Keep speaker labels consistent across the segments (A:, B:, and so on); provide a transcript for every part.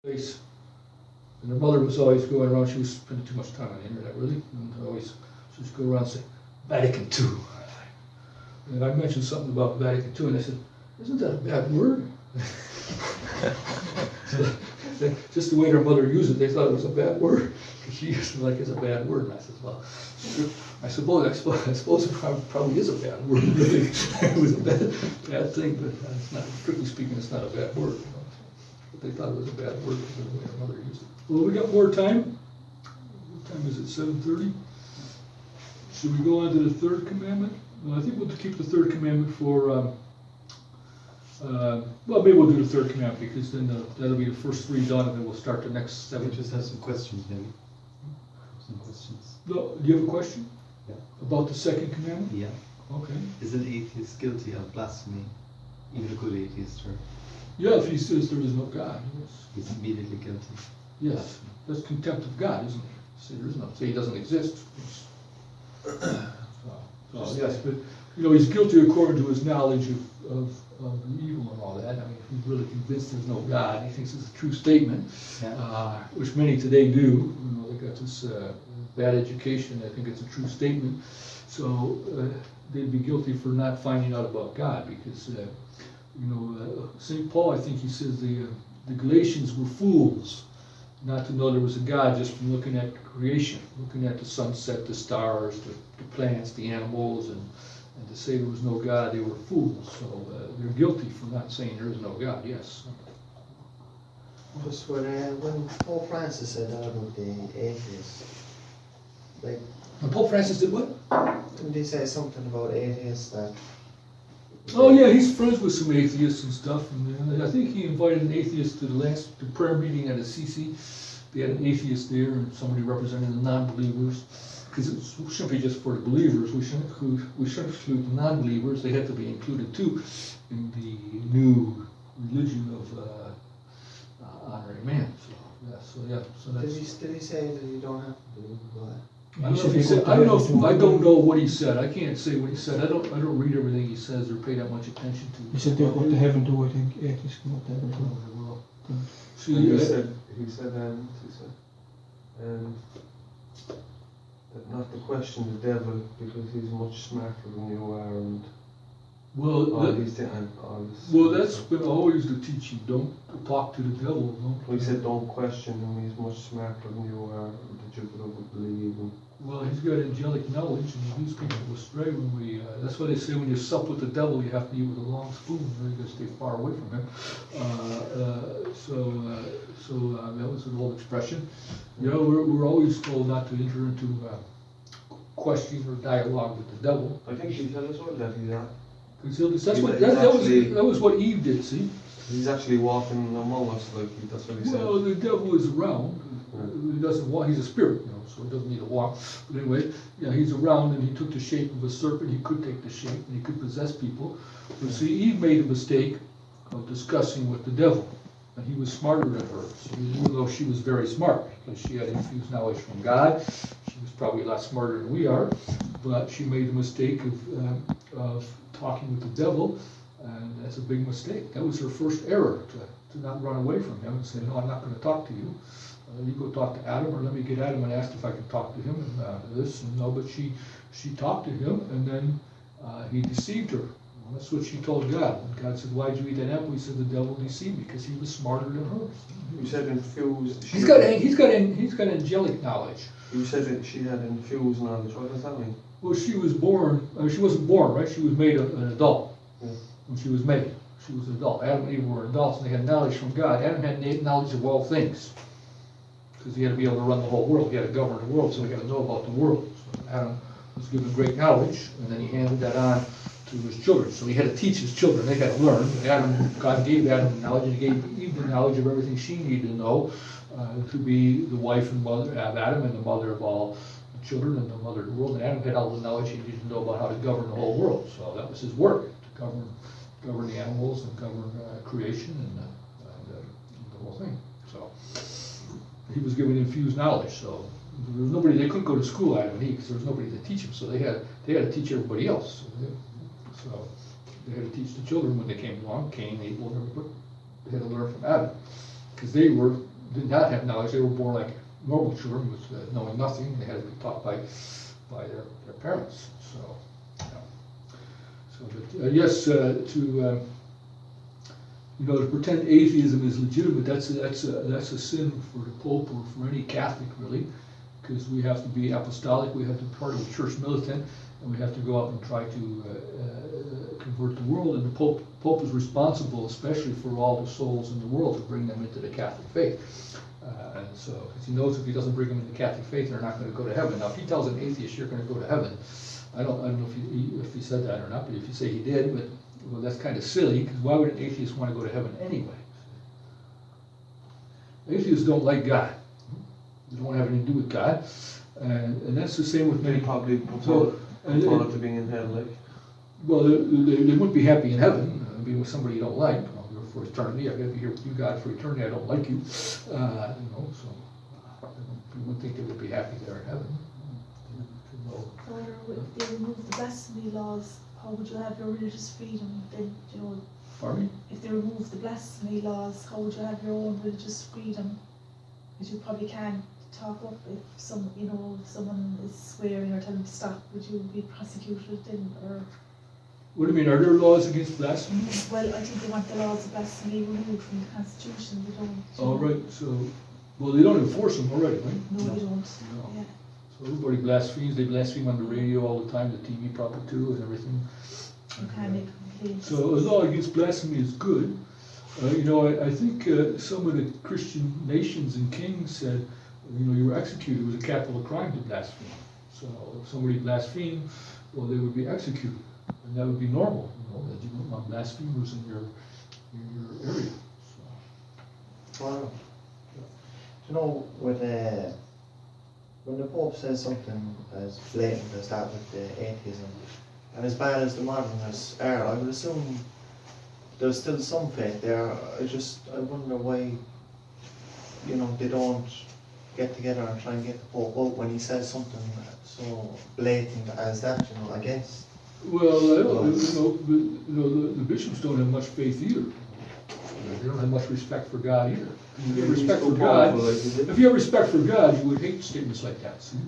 A: place. And her mother was always going around, she was spending too much time on the internet, really, and always, she would go around and say, Vatican II. And I mentioned something about Vatican II, and I said, isn't that a bad word? So, just the way their mother used it, they thought it was a bad word. She used it like it's a bad word, and I said, well, I suppose it probably is a bad word. Really. It was a bad thing, but it's not, strictly speaking, it's not a bad word. You know? But they thought it was a bad word because of the way their mother used it. Well, we got more time. What time is it? 7:30. Should we go on to the third commandment? Well, I think we'll keep the third commandment for. Well, maybe we'll do the third commandment because then that'll be the first three done, and then we'll start the next seven.
B: We just have some questions, maybe. Some questions.
A: No, do you have a question?
B: Yeah.
A: About the second commandment?
B: Yeah.
A: Okay.
B: Is an atheist guilty of blasphemy? Even a good atheist, or?
A: Yeah, if he says there is no God, yes.
B: He's immediately guilty.
A: Yes, that's contempt of God, isn't it? Say there is no, say he doesn't exist. So yes, but you know he's guilty according to his knowledge of evil and all that. I mean, if he's really convinced there's no God, he thinks it's a true statement,
B: Yeah.
A: Which many today do. You know, they got this bad education. I think it's a true statement. So they'd be guilty for not finding out about God because you know St. Paul, I think he says the Galatians were fools not to know there was a God just from looking at creation, looking at the sunset, the stars, the plants, the animals, and to say there was no God, they were fools. So they're guilty for not saying there is no God, yes.
C: Just when Pope Francis said that about the atheists, like,
A: And Pope Francis did what?
C: didn't he say something about atheists that?
A: Oh yeah, he's friends with some atheists and stuff, and I think he invited an atheist to the prayer meeting at Assisi. They had an atheist there and somebody representing the non-believers, because it shouldn't be just for the believers. We shouldn't exclude the non-believers. They have to be included too in the new religion of honoring man. So that's.
C: Did he say that you don't have to believe God?
A: I don't know if he said, I don't know what he said. I can't say what he said. I don't read everything he says or pay that much attention to.
D: He said they go to heaven too, I think. Atheists go to heaven too.
A: Well,
E: He said that not to question the devil because he's much smarter than you are and
A: that's been always the teaching. Don't talk to the devil.
E: He said don't question him, he's much smarter than you are, that you could believe him.
A: Well, he's got angelic knowledge and he leads people astray when we, that's why they say when you sup with the devil you have to eat with a long spoon, you gotta stay far away from him. That was an old expression. You know, we're always told not to enter into question or dialogue with the devil.
E: I think he told us all that he's not.
A: That was what Eve did, see?
E: He's actually walking among us, like that's what he said.
A: Well, the devil is around. He doesn't walk. He's a spirit, you know, so he doesn't need to walk. But anyway, yeah, he's around, and he took the shape of a serpent. He could take the shape, and he could possess people. But see, Eve made a mistake of discussing with the devil, and he was smarter than her. So even though she was very smart, because she had infused knowledge from God, she was probably a lot smarter than we are. But she made the mistake of talking with the devil. And that's a big mistake. That was her first error, to not run away from him and say, no, I'm not going to talk to you. You go talk to Adam, or let me get Adam and ask if I can talk to him and this. And no, but she talked to him, and then he deceived her. Well, that's what she told God. And God said, why'd you eat that apple? He said, the devil deceived me because he was smarter than her.
E: You said infused.
A: He's got angelic knowledge.
E: You said that she had infused knowledge. What does that mean?
A: Well, she was born. She wasn't born, right? She was made an adult.
E: Yeah.
A: When she was made, she was an adult. Adam and Eve were adults, and they had knowledge from God. Adam had knowledge of all things, because he had to be able to run the whole world. He had to govern the world, so he had to know about the world. So Adam was given great knowledge, and then he handed that on to his children. So he had to teach his children. They had to learn. God gave Adam knowledge, and he gave Eve the knowledge of everything she needed to know to be the wife and mother of Adam, and the mother of all the children, and the mother of the world. And Adam had all the knowledge he needed to know about how to govern the whole world. So that was his work, to govern the animals and govern creation and the whole thing. So he was given infused knowledge. So there was nobody. They couldn't go to school, Adam and Eve, because there was nobody to teach them. So they had to teach everybody else. So they had to teach the children when they came along. Cain, Abel, and everybody. They had to learn from Adam, because they were did not have knowledge. They were born like normal children with knowing nothing. They had to be taught by their parents. So, but, yes, to pretend atheism is legitimate, that's a sin for the Pope or for any Catholic really, because we have to be apostolic, we have to be part of the church militant, and we have to go out and try to convert the world. And the Pope is responsible, especially for all the souls in the world, to bring them into the Catholic faith. And so, because he knows if he doesn't bring them into the Catholic faith, they're not going to go to heaven. Now, if he tells an atheist you're going to go to heaven, I don't know if he said that or not, but if you say he did, well, that's kind of silly, because why would an atheist want to go to heaven anyway? Atheists don't like God. They don't want to have anything to do with God. And that's the same with many.
E: They probably prefer to being in hell, like.
A: Well, they wouldn't be happy in heaven, being with somebody you don't like. For eternity, I've got to be here with you, God, for eternity. I don't like you. So you wouldn't think they would be happy there in heaven.
F: Or if they remove the blasphemy laws, how would you have your religious freedom then,
A: Pardon me?
F: If they remove the blasphemy laws, how would you have your own religious freedom? Because you probably can't talk up if someone is swearing or telling them to stop. Would you be prosecuted then, or?
A: What do you mean, are there laws against blasphemy?
F: Well, I think they want the laws of blasphemy removed from the Constitution. They don't.
A: All right, well, they don't enforce them already, right?
F: No, they don't.
A: No.
F: Yeah.
A: So everybody blasphemes. They blaspheme on the radio all the time, the TV probably too, and everything.
F: You can't make complaints.
A: So a law against blasphemy is good. I think some of the Christian nations and kings said, you were executed. It was a capital crime to blaspheme. So if somebody blasphemed, well, they would be executed. And that would be normal, that you don't want blasphemers in your area. So.
C: Well, when the Pope says something as blatant as that with the atheism, and as bad as the modernists are, I would assume there's still some faith there. I wonder why, they don't get together and try and get the Pope out when he says something so blatant as that, I guess.
A: Well, the bishops don't have much faith either. They don't have much respect for God either. If you have respect for God, you would hate statements like that. See? You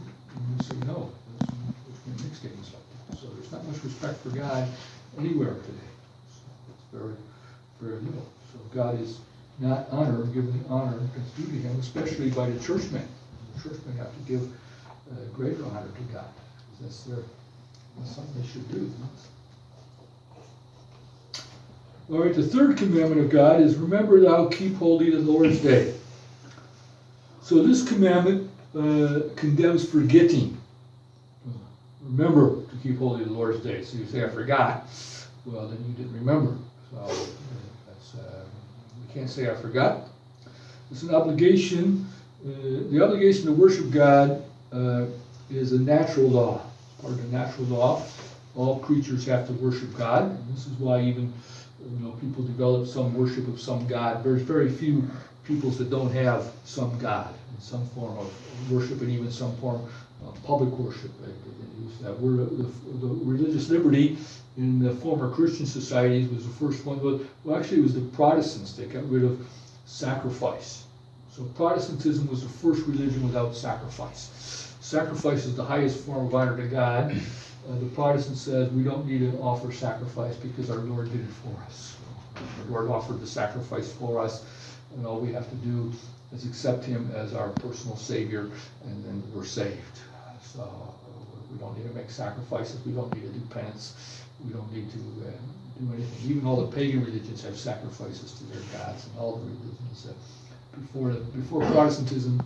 A: would say no. There's make statements like that. So there's not much respect for God anywhere today. So it's very, very little. So God is not honored, given the honor that's due to Him, especially by the churchmen. The churchmen have to give greater honor to God, because that's something they should do. All right, the third commandment of God is, remember thou keep holy the Lord's day. So this commandment condemns forgetting. Remember to keep holy the Lord's day. So you say, I forgot. Well, then you didn't remember. So we can't say I forgot. It's an obligation. The obligation to worship God is a natural law. Part of the natural law. All creatures have to worship God. And this is why even people develop some worship of some God. There's very few peoples that don't have some God in some form of worship, and even some form of public worship. They use that word. The religious liberty in the former Christian societies was the first one. Well, actually, it was the Protestants that got rid of sacrifice. So Protestantism was the first religion without sacrifice. Sacrifice is the highest form of honor to God. The Protestant says we don't need to offer sacrifice because our Lord did it for us. The Lord offered the sacrifice for us, and all we have to do is accept Him as our personal Savior, and then we're saved. So we don't need to make sacrifices. We don't need to do penance. We don't need to do anything. Even all the pagan religions have sacrifices to their gods, and all the religions. Before Protestantism,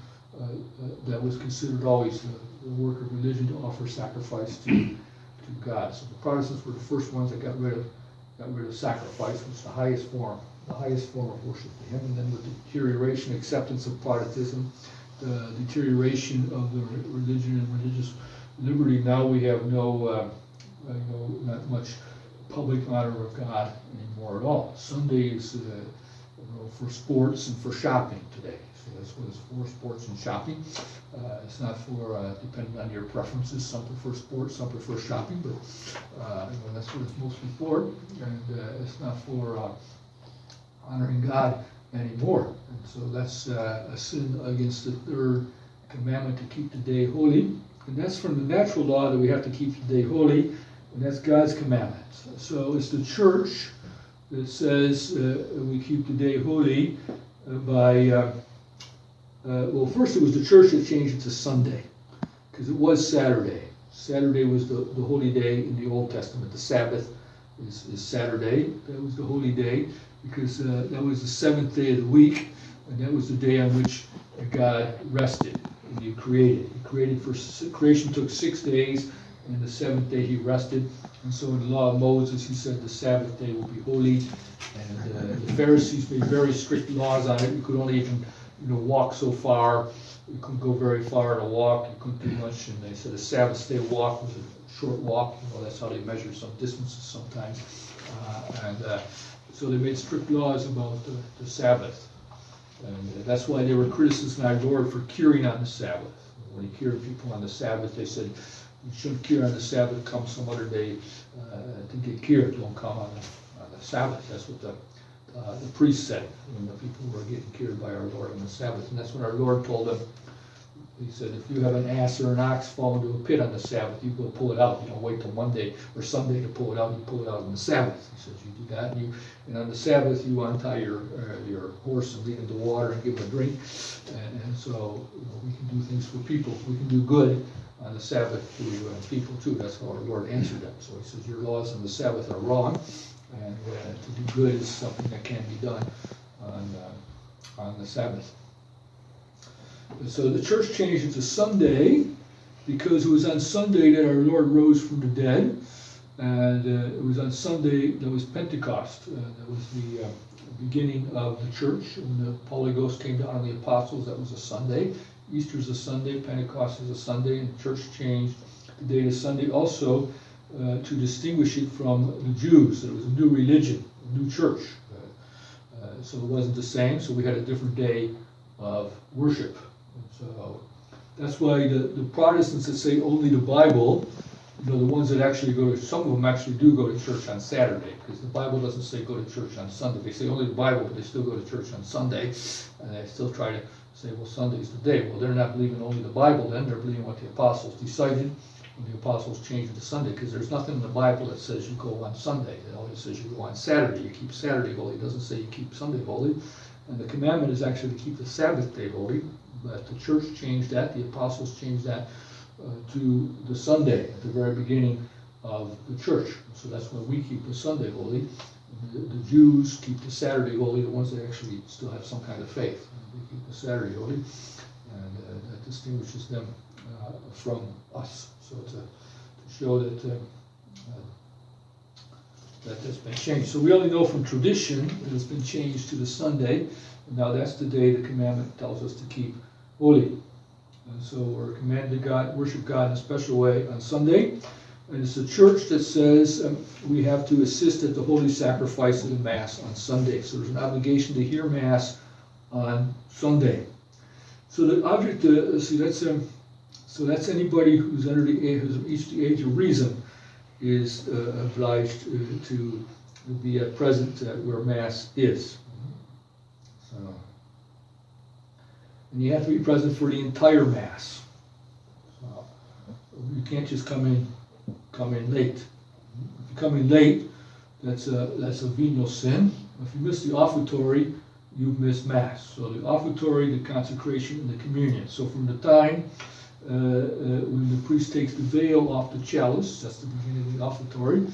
A: that was considered always the work of religion to offer sacrifice to God. So the Protestants were the first ones that got rid of sacrifice, which is the highest form of worship to Him. And then with the deterioration, acceptance of Protestantism, the deterioration of the religion and religious liberty, now we have not much public honor of God anymore at all. Sunday is for sports and for shopping today. So that's what it's for, sports and shopping. It's not for, depending on your preferences, some prefer sports, some prefer shopping, but that's what it's mostly for. And it's not for honoring God anymore. And so that's a sin against the third commandment, to keep the day holy. And that's from the natural law, that we have to keep the day holy, and that's God's commandment. So it's the church that says we keep the day holy by, well, first it was the church that changed it to Sunday, because it was Saturday. Saturday was the holy day in the Old Testament. The Sabbath is Saturday. That was the holy day, because that was the seventh day of the week, and that was the day on which God rested and He created. Creation took 6 days, and the seventh day He rested. And so in the law of Moses, He said the Sabbath day will be holy. And the Pharisees made very strict laws on it. You could only even, walk so far. You couldn't go very far to walk. You couldn't do much. And they said a Sabbath day walk was a short walk. That's how they measure some distances sometimes. So they made strict laws about the Sabbath. And that's why they were criticizing our Lord for curing on the Sabbath. When He cured people on the Sabbath, they said, you shouldn't cure on the Sabbath, come some other day to get cured. Don't come on the Sabbath. That's what the priest said when the people were getting cured by our Lord on the Sabbath. And that's when our Lord told them, He said, if you have an ass or an ox fall into a pit on the Sabbath, you go pull it out. You don't wait till Monday or Sunday to pull it out. You pull it out on the Sabbath. He says, you do that. And on the Sabbath, you untie your horse and lead him to water and give him a drink. And so we can do things for people. We can do good on the Sabbath to people too. That's how our Lord answered them. So He says, your laws on the Sabbath are wrong, and to do good is something that can be done on the Sabbath. So the church changed it to Sunday because it was on Sunday that our Lord rose from the dead, and it was on Sunday that was Pentecost. That was the beginning of the church, and the Holy Ghost came down on the apostles. That was a Sunday. Easter's a Sunday, Pentecost is a Sunday, and the church changed the day to Sunday also to distinguish it from the Jews. That it was a new religion, a new church. So it wasn't the same, so we had a different day of worship. So that's why the Protestants that say only the Bible, the ones that actually go to, some of them actually do go to church on Saturday, because the Bible doesn't say go to church on Sunday. They say only the Bible, but they still go to church on Sunday, and they still try to say, well, Sunday's the day. Well, they're not believing only the Bible then, they're believing what the apostles decided when the apostles changed it to Sunday, because there's nothing in the Bible that says you go on Sunday. It only says you go on Saturday, you keep Saturday holy. It doesn't say you keep Sunday holy. And the commandment is actually to keep the Sabbath day holy, but the church changed that, the apostles changed that to the Sunday at the very beginning of the church. So that's why we keep the Sunday holy. The Jews keep the Saturday holy, the ones that actually still have some kind of faith. They keep the Saturday holy, and that distinguishes them from us. So to show that that's been changed. So we only know from tradition that it's been changed to the Sunday, and now that's the day the commandment tells us to keep holy. And so we're commanded to worship God in a special way on Sunday. And it's the church that says we have to assist at the holy sacrifice of the Mass on Sunday. So there's an obligation to hear Mass on Sunday. So the object, so that's anybody who's under the age, who's reached the age of reason, is obliged to be present where Mass is. So, and you have to be present for the entire Mass. So you can't just come in late. If you come in late, that's a venial sin. If you miss the offertory, you've missed Mass. So the offertory, the consecration, and the communion. So from the time when the priest takes the veil off the chalice, that's the beginning of the offertory,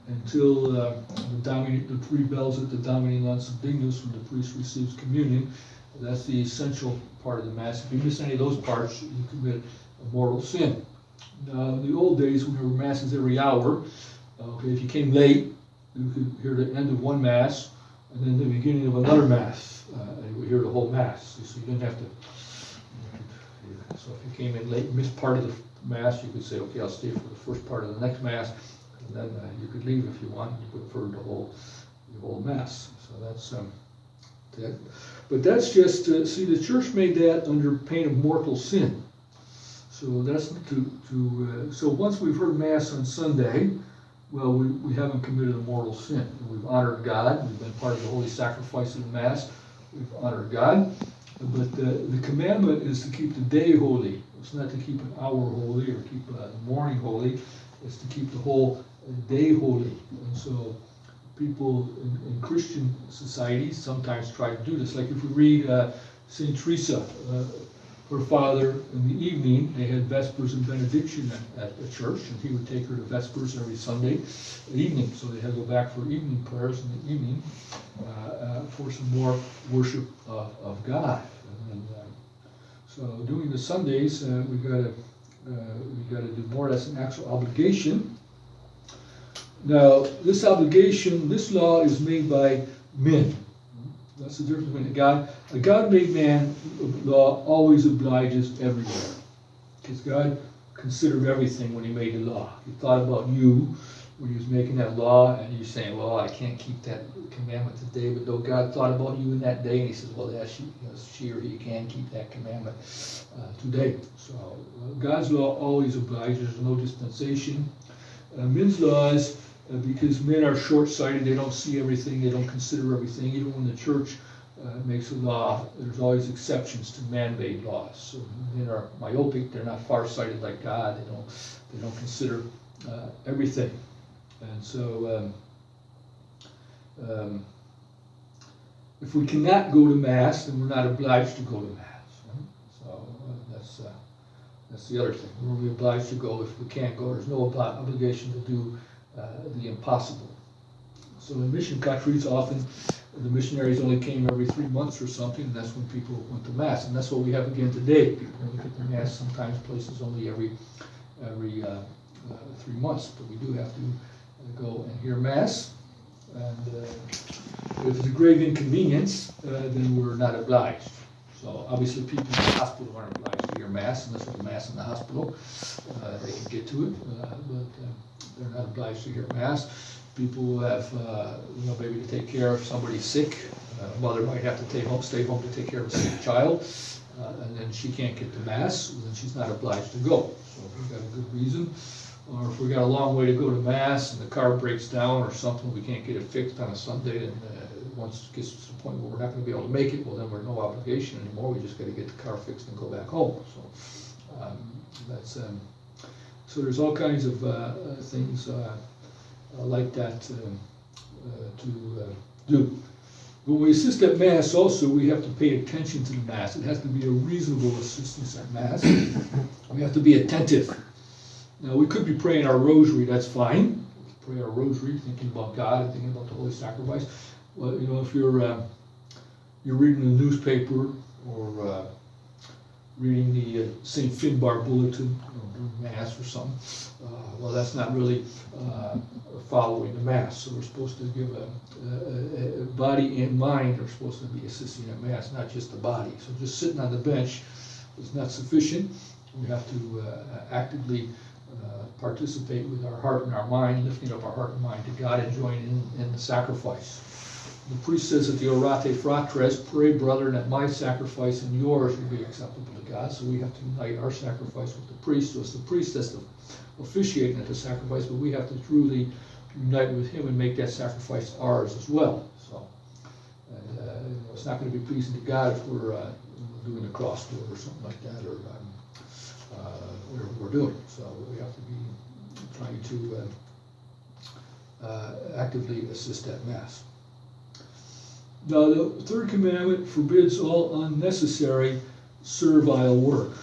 A: until the three bells at the Domine non subdignus, when the priest receives communion, that's the essential part of the Mass. If you miss any of those parts, you commit a mortal sin. Now, in the old days, when there were Masses every hour, if you came late, you could hear the end of one Mass, and then the beginning of another Mass, and you would hear the whole Mass. So you didn't have to. So if you came in late, missed part of the Mass, you could say, okay, I'll stay for the first part of the next Mass, and then you could leave if you want. You could prefer the whole Mass. So that's that. But that's just see, the Church made that under pain of mortal sin. So that's so once we've heard Mass on Sunday, well, we haven't committed a mortal sin. We've honored God. We've been part of the holy sacrifice of the Mass. we've honored God. But the commandment is to keep the day holy. It's not to keep an hour holy or keep the morning holy. It's to keep the whole day holy. And so people in Christian societies sometimes try to do this. Like if we read St. Teresa, her father in the evening, they had Vespers and Benediction at the church, and he would take her to Vespers every Sunday evening. So they had to go back for evening prayers in the evening for some more worship of God. And so doing the Sundays, we got to do more. That's an actual obligation. Now, this obligation, this law is made by men. That's the difference between a God-made man law always obliges everywhere. Because God considered everything when he made the law. He thought about you when he was making that law, and you're saying, well, I can't keep that commandment today, but though God thought about you in that day, and he says, well, yeah, she or he can keep that commandment today. So God's law always obliges. There's no dispensation. Men's laws, because men are short-sighted, they don't see everything, they don't consider everything. Even when the church makes a law, there's always exceptions to man-made laws. So men are myopic, they're not far-sighted like God. They don't consider everything. And so if we cannot go to Mass, then we're not obliged to go to Mass. Right? So that's the other thing. We're obliged to go if we can't go. There's no obligation to do the impossible. So in mission countries, often the missionaries only came every 3 months or something, and that's when people went to Mass. And that's what we have again today. People only get to Mass sometimes places only every 3 months, but we do have to go and hear Mass. And if it's a grave inconvenience, then we're not obliged. So obviously people in the hospital aren't obliged to hear Mass unless there's a Mass in the hospital. They can get to it, but they're not obliged to hear Mass. People who have, maybe to take care of somebody sick. Mother might have to stay home to take care of a sick child, and then she can't get to Mass, then she's not obliged to go. So if we've got a good reason, or if we've got a long way to go to Mass and the car breaks down or something, we can't get it fixed on a Sunday, and once it gets to the point where we're not going to be able to make it, well, then we're no obligation anymore. We just got to get the car fixed and go back home. So so there's all kinds of things like that to do. But when we assist at Mass also, we have to pay attention to the Mass. It has to be a reasonable assistance at Mass. We have to be attentive. Now, we could be praying our rosary, that's fine. Pray our rosary, thinking about God and thinking about the Holy Sacrifice. Well, if you're reading the newspaper or reading the St. Finbar Bulletin during Mass or something, well, that's not really following the Mass. So we're supposed to give a body and mind are supposed to be assisting at Mass, not just the body. So just sitting on the bench is not sufficient. We have to actively participate with our heart and our mind, lifting up our heart and mind to God and joining in the sacrifice. The priest says at the Orate Fratres, pray, brethren, that my sacrifice and yours will be acceptable to God. So we have to unite our sacrifice with the priest. So it's the priest that's officiating at the sacrifice, but we have to truly unite with him and make that sacrifice ours as well. So it's not going to be pleasing to God if we're doing a crossword or something like that, or whatever we're doing. So we have to be trying to actively assist at Mass. Now, the third commandment forbids all unnecessary servile work.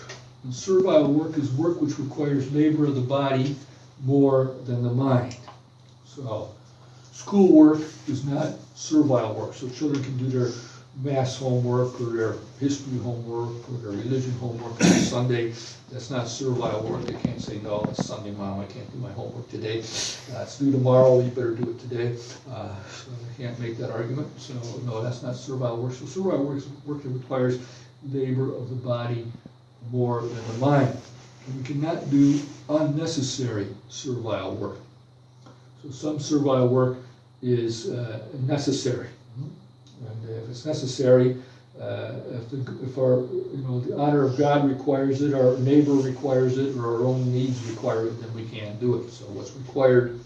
A: And servile work is work which requires labor of the body more than the mind. So, school work is not servile work. So children can do their Mass homework or their history homework or their religion homework on Sunday. That's not servile work. They can't say, no, it's Sunday, Mom, I can't do my homework today. It's due tomorrow, you better do it today. So they can't make that argument. So no, that's not servile work. So servile work is work that requires labor of the body more than the mind. And we cannot do unnecessary servile work. So some servile work is necessary. And if it's necessary, if our, the honor of God requires it, our neighbor requires it, or our own needs require it, then we can't do it. So what's required,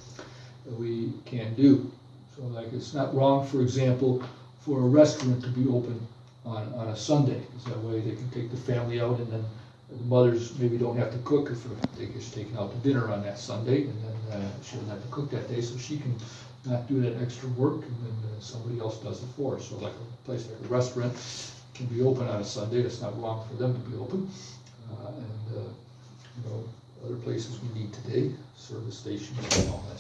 A: we can do. So like it's not wrong, for example, for a restaurant to be open on a Sunday, because that way they can take the family out, and then the mothers maybe don't have to cook if they're just taking out to dinner on that Sunday, and then she doesn't have to cook that day, so she can not do that extra work, and then somebody else does it for her. So like a place like a restaurant can be open on a Sunday, that's not wrong for them to be open. You know, other places we need today, service stations and all that,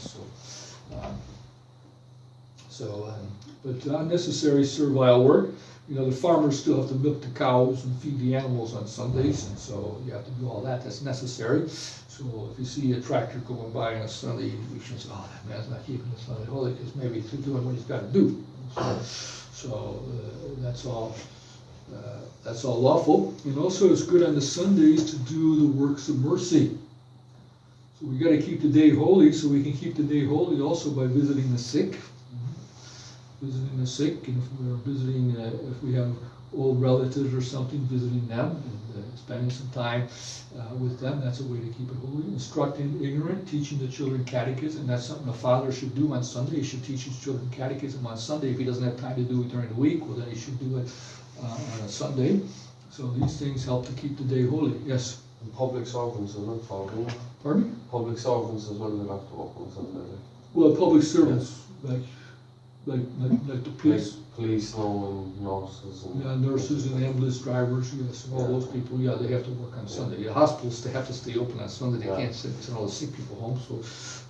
A: but unnecessary servile work. You know, the farmers still have to milk the cows and feed the animals on Sundays, and so you have to do all that, that's necessary. So if you see a tractor going by on a Sunday, you shouldn't say, oh, that man's not keeping the Sunday holy, because maybe he's doing what he's got to do. So that's all lawful. And also it's good on the Sundays to do the works of mercy. So we got to keep the day holy, so we can keep the day holy also by visiting the sick. Visiting the sick, and if we're visiting, if we have old relatives or something, visiting them and spending some time with them, that's a way to keep it holy. Instructing ignorant, teaching the children catechism, that's something a father should do on Sunday. He should teach his children catechism on Sunday. If he doesn't have time to do it during the week, well then he should do it on a Sunday. So these things help to keep the day holy. Yes?
E: And public servants as well, Father.
A: Pardon me?
E: Public servants as well, they have to work on Sunday.
A: Well, public servants, like the police.
E: Like police now and nurses and...
A: Yeah, nurses and ambulance drivers, yes, all those people, yeah, they have to work on Sunday. The hospitals, they have to stay open on Sunday, they can't send all the sick people home, so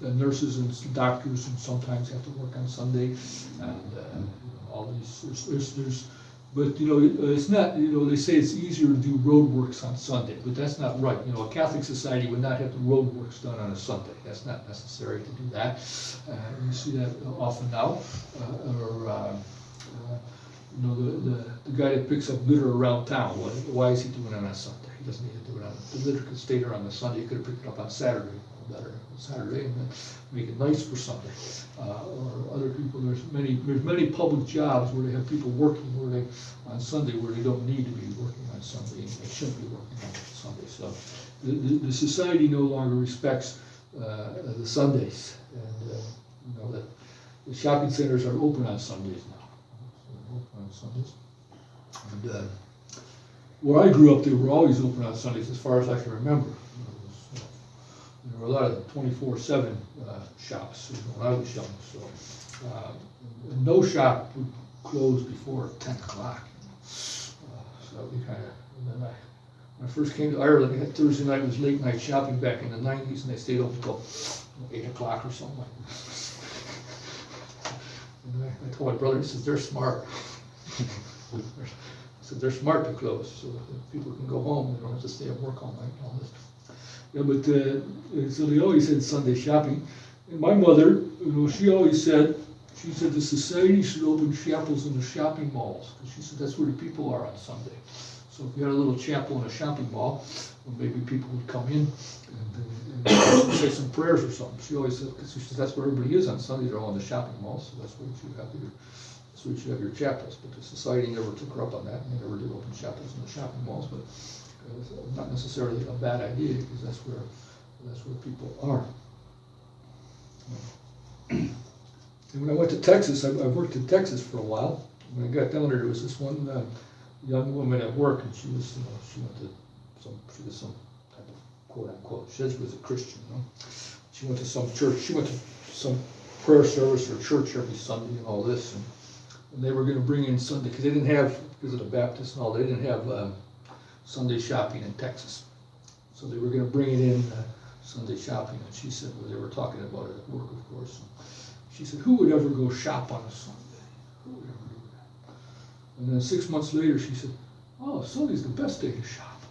A: nurses and doctors and sometimes have to work on Sunday, and all these, but you know, it's not, you know, they say it's easier to do road works on Sunday, but that's not right. You know, a Catholic society would not have the road works done on a Sunday. That's not necessary to do that. You see that often now, you know, the guy that picks up litter around town, why is he doing it on a Sunday? He doesn't need to do it on, the litter could stay there on the Sunday, he could have picked it up on Saturday, and then make it nice for Sunday. Or other people, there's many public jobs where they have people working on Sunday where they don't need to be working on Sunday, and they shouldn't be working on Sunday. So the society no longer respects the Sundays, and you know that the shopping centers are open on Sundays now. Open on Sundays. And where I grew up, they were always open on Sundays, as far as I can remember. There were a lot of 24/7 shops when I was young, so no shop would close before 10 o'clock. So we kind of. When I first came to Ireland, Thursday night was late night shopping back in the 90s, and they stayed open until 8 o'clock or something like that. And I told my brother, he says, they're smart. I said, they're smart to close, so that people can go home, they don't have to stay at work all night and all this. Yeah, but so they always had Sunday shopping. And my mother, you know, she always said, the society should open chapels in the shopping malls, because she said that's where the people are on Sunday. So if you had a little chapel in a shopping mall, well, maybe people would come in and say some prayers or something. She always said, because she said that's where everybody is on Sunday, they're all in the shopping malls, so that's where you should have your chapels. But the society never took her up on that, and they never did open chapels in the shopping malls. But it's not necessarily a bad idea, because that's where people are. And when I went to Texas, I worked in Texas for a while. When I got down there was this one young woman at work, and she went to some type of quote unquote. She was a Christian, you know. She went to some church. She went to some prayer service or church every Sunday and all this, and they were going to bring in Sunday because they didn't have, because of the Baptists and all, they didn't have Sunday shopping in Texas, so they were going to bring it in Sunday shopping. And she said, well, they were talking about it at work, of course. And she said, who would ever go shop on a Sunday? Who would ever do that? And then 6 months later, she said, oh, Sunday's the best day to shop.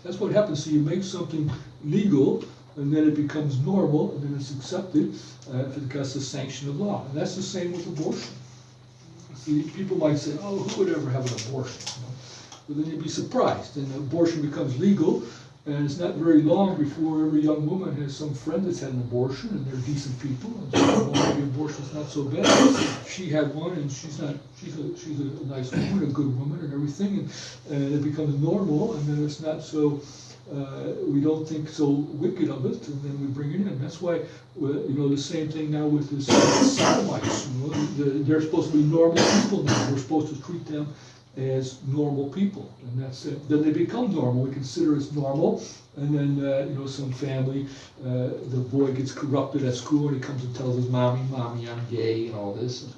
A: That's what happens. So you make something legal, and then it becomes normal, and then it's accepted if it gets the sanction of law. And that's the same with abortion. See, people might say, oh, who would ever have an abortion? You know? But then you'd be surprised. And abortion becomes legal, And it's not very long before every young woman has some friend that's had an abortion, and they're decent people, and so well, maybe abortion's not so bad. She had one, and she's a nice woman, a good woman, and everything, and it becomes normal, and then it's not so. We don't think so wicked of it, and then we bring it in. That's why, the same thing now with this sodomites. They're supposed to be normal people now. We're supposed to treat them as normal people, and that's it. Then they become normal. We consider it's normal, and then some family, the boy gets corrupted at school, and he comes and tells his mommy, I'm gay, and all this. And,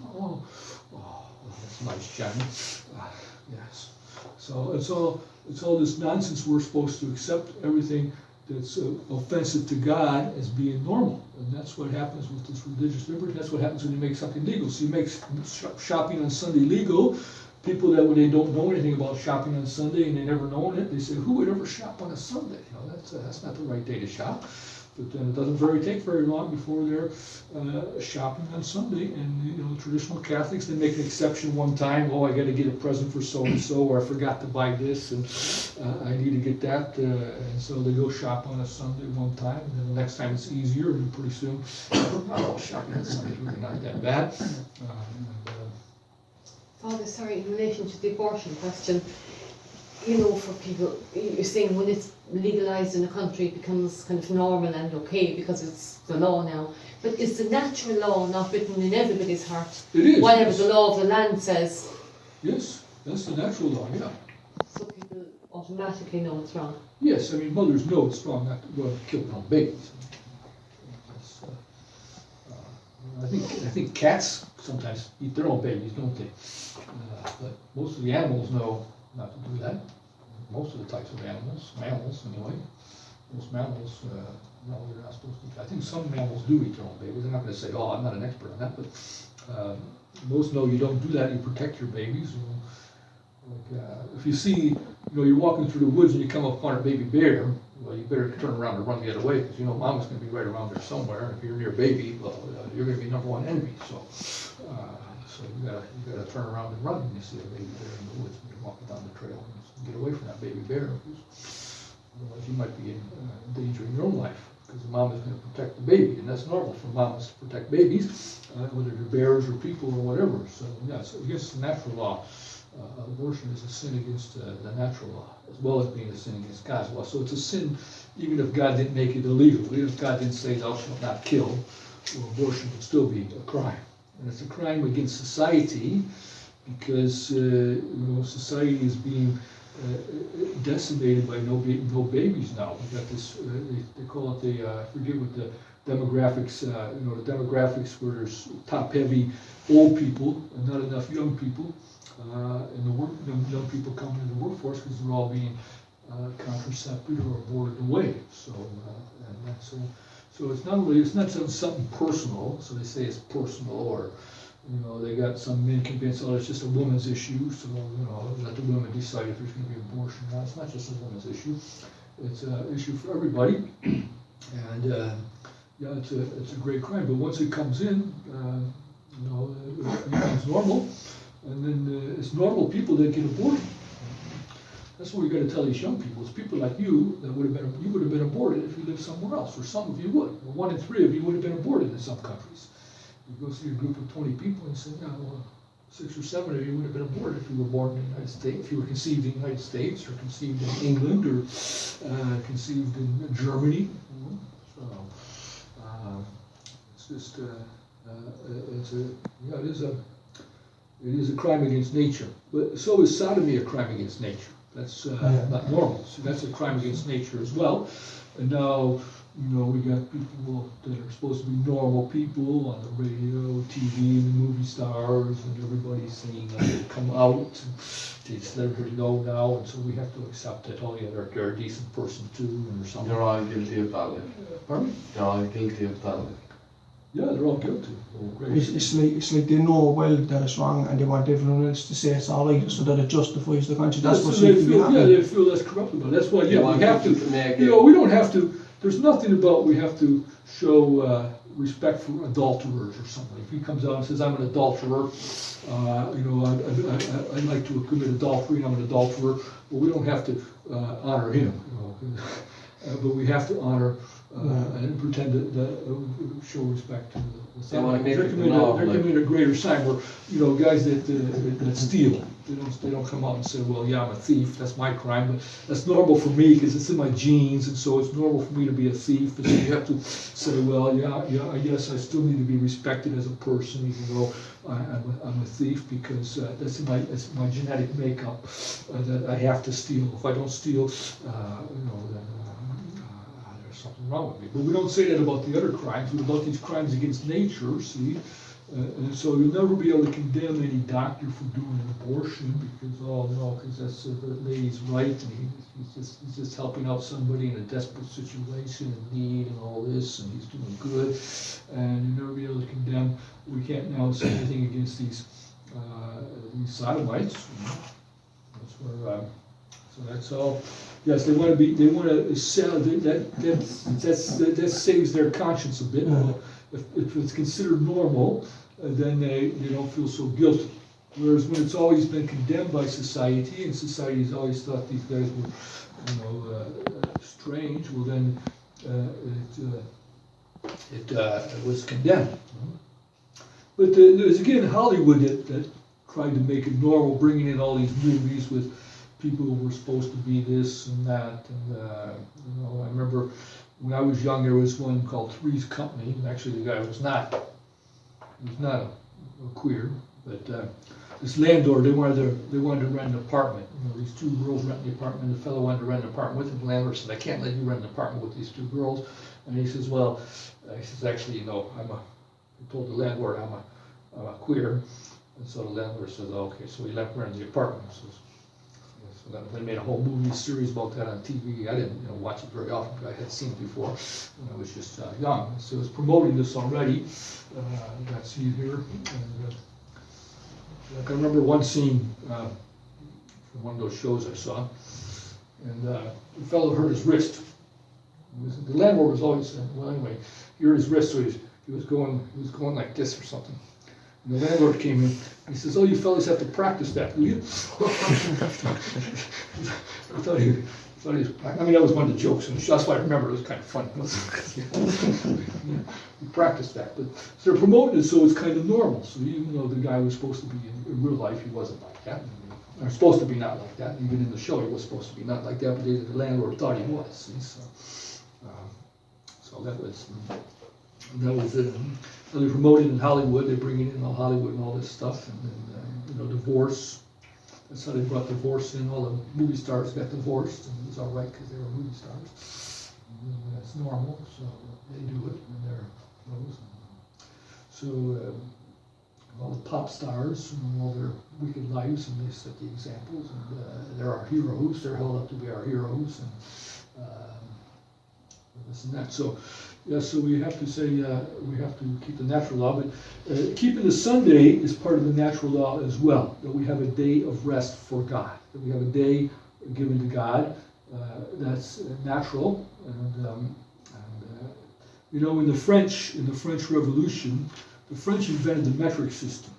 A: that's nice, Johnny. Yes. So it's all this nonsense. We're supposed to accept everything that's offensive to God as being normal, and that's what happens with this religious liberty. That's what happens when you make something legal. So you make shopping on Sunday legal. People that when they don't know anything about shopping on Sunday and they never known it, they say, "Who would ever shop on a Sunday?" That's not the right day to shop. But then it doesn't take very long before they're shopping on Sunday. And traditional Catholics, they make an exception one time. Oh, I got to get a present for so and so, or I forgot to buy this, and I need to get that. And so they go shop on a Sunday one time, and then the next time it's easier, and pretty soon, shopping on Sunday is really not that bad.
G: Father, sorry, in relation to the abortion question, for people, you're saying when it's legalised in a country, it becomes kind of normal and okay because it's the law now. But is the natural law not written in everybody's heart?
A: It is.
G: Whatever
A: Yes.
G: the law of the land says.
A: Yes, that's the natural law, yeah.
G: So people automatically know it's wrong.
A: Yes, I mean, mothers know it's wrong not to go and kill their own babies. I think cats sometimes eat their own babies, don't they? But most of the animals know not to do that. Most of the types of mammals anyway. Most mammals, no, they're not supposed to. I think some mammals do eat their own babies. They're not going to say, "Oh, I'm not an expert on that," but most know you don't do that. You protect your babies. If you see, you're walking through the woods and you come upon a baby bear, well, you better turn around and run the other way because mama's going to be right around there somewhere. And if you're near a baby, well, you're going to be number one enemy. So you gotta turn around and run when you see a baby bear in the woods when you're walking down the trail. And get away from that baby bear, because otherwise you might be endangering your own life. Because the mom is going to protect the baby, and that's normal for moms to protect babies, whether they're bears or people or whatever. So yes, against the natural law. Abortion is a sin against the natural law, as well as being a sin against God's law. So it's a sin, even if God didn't make it illegal. Even if God didn't say, "Thou shalt not kill," well, abortion would still be a crime. And it's a crime against society, because society is being decimated by no babies now. We've got this, they call it I forget what the demographics, the demographics where there's top-heavy old people and not enough young people. And young people coming into the workforce because they're all being contracepted or aborted away. So it's not something personal. So they say it's personal, or they got some men convinced, it's just a woman's issue. So let the women decide if there's going to be abortion. No, it's not just a woman's issue. It's an issue for everybody. And it's a great crime. But once it comes in, it becomes normal. And then it's normal people that get aborted. That's what we got to tell these young people. It's people like you that would have been aborted if you lived somewhere else, or some of you would. Or 1 in 3 of you would have been aborted in some countries. You go see a group of 20 people and say, 6 or 7 of you would have been aborted if you were born in the United States, if you were conceived in the United States, or conceived in England, or conceived in Germany. So it's just it is a crime against nature. But so is sodomy a crime against nature. That's not normal. So that's a crime against nature as well. And now, we got people that are supposed to be normal people on the radio, TV, the movie stars, and everybody's saying they come out to let everybody know now. And so we have to accept that, they're a decent person too, or something.
E: They're all guilty of that.
A: Pardon me?
E: They're all guilty of that.
A: Yeah, they're all guilty.
D: It's like they know well that it's wrong, and they want everyone else to say it's all right, so that it justifies the conscience. That's what seems to be happening.
A: Yeah, they feel less corruptible. That's why, we have to. We don't have to. There's nothing about we have to show respect for adulterers or something. If he comes out and says, "I'm an adulterer," I'd like to commit adultery, and I'm an adulterer. Well, we don't have to honor him. but we have to honor and pretend to show respect to the
E: They wanna make
A: There
E: it
A: can
E: the
A: be a-
E: norm,
A: there can
E: like-
A: be a greater sign where, guys that steal, they don't come out and say, well, yeah, I'm a thief, that's my crime, but that's normal for me because it's in my genes, and so it's normal for me to be a thief. And so you have to say, well, yeah, I guess I still need to be respected as a person, even though I'm a thief, because that's my genetic makeup that I have to steal. If I don't steal, then there's something wrong with me. But we don't say that about the other crimes, but about these crimes against nature, see? And so you'll never be able to condemn any doctor for doing an abortion because, because that's the lady's right, and he's just helping out somebody in a desperate situation and need and all this, and he's doing good. And you'll never be able to condemn. We can't now say anything against these sodomites. That's where. So that's all. Yes, they want to sell that saves their conscience a bit. If it's considered normal, then they don't feel so guilty. Whereas when it's always been condemned by society, and society has always thought these guys were, strange, well then it was condemned. But there's again Hollywood that tried to make it normal, bringing in all these movies with people who were supposed to be this and that. And I remember when I was young, there was one called Three's Company. And actually, the guy was not a queer, but this landlord, they wanted to rent an apartment. These two girls renting the apartment. The fellow wanted to rent an apartment with him. The landlord said, "I can't let you rent an apartment with these two girls." And he says, "Well," "actually, he told the landlord I'm a queer." And so the landlord says, "Okay," so he let rent the apartment. So they made a whole movie series about that on TV. I didn't watch it very often, but I had seen it before when I was just young. So it was promoting this already. You got to see it here. And, I can remember one scene from one of those shows I saw, and the fellow hurt his wrist. The landlord was always saying, "Well, anyway, he hurt his wrist, so he was going like this or something." And the landlord came in. He says, "Oh, you fellas have to practice that, do you?" I thought he was, that was one of the jokes, and that's why I remember it was kind of funny. You practice that, but so they're promoting it so it's kind of normal. So even though the guy was supposed to be in real life, he wasn't like that. Or supposed to be not like that. Even in the show, he was supposed to be not like that, but the landlord thought he was. See? So that was it. So they promote it in Hollywood. They bring it in all Hollywood and all this stuff, and then divorce. That's how they brought divorce in. All the movie stars got divorced, and it was all right because they were movie stars. And that's normal, so they do it, and they're those. So all the pop stars and all their wicked lives, and they set the examples, and they're our heroes. They're held up to be our heroes, and this and that. So. Yeah, so we have to say we have to keep the natural law, but keeping the Sunday is part of the natural law as well. That we have a day of rest for God. That we have a day given to God. That's natural. And in the French Revolution, the French invented the metric system.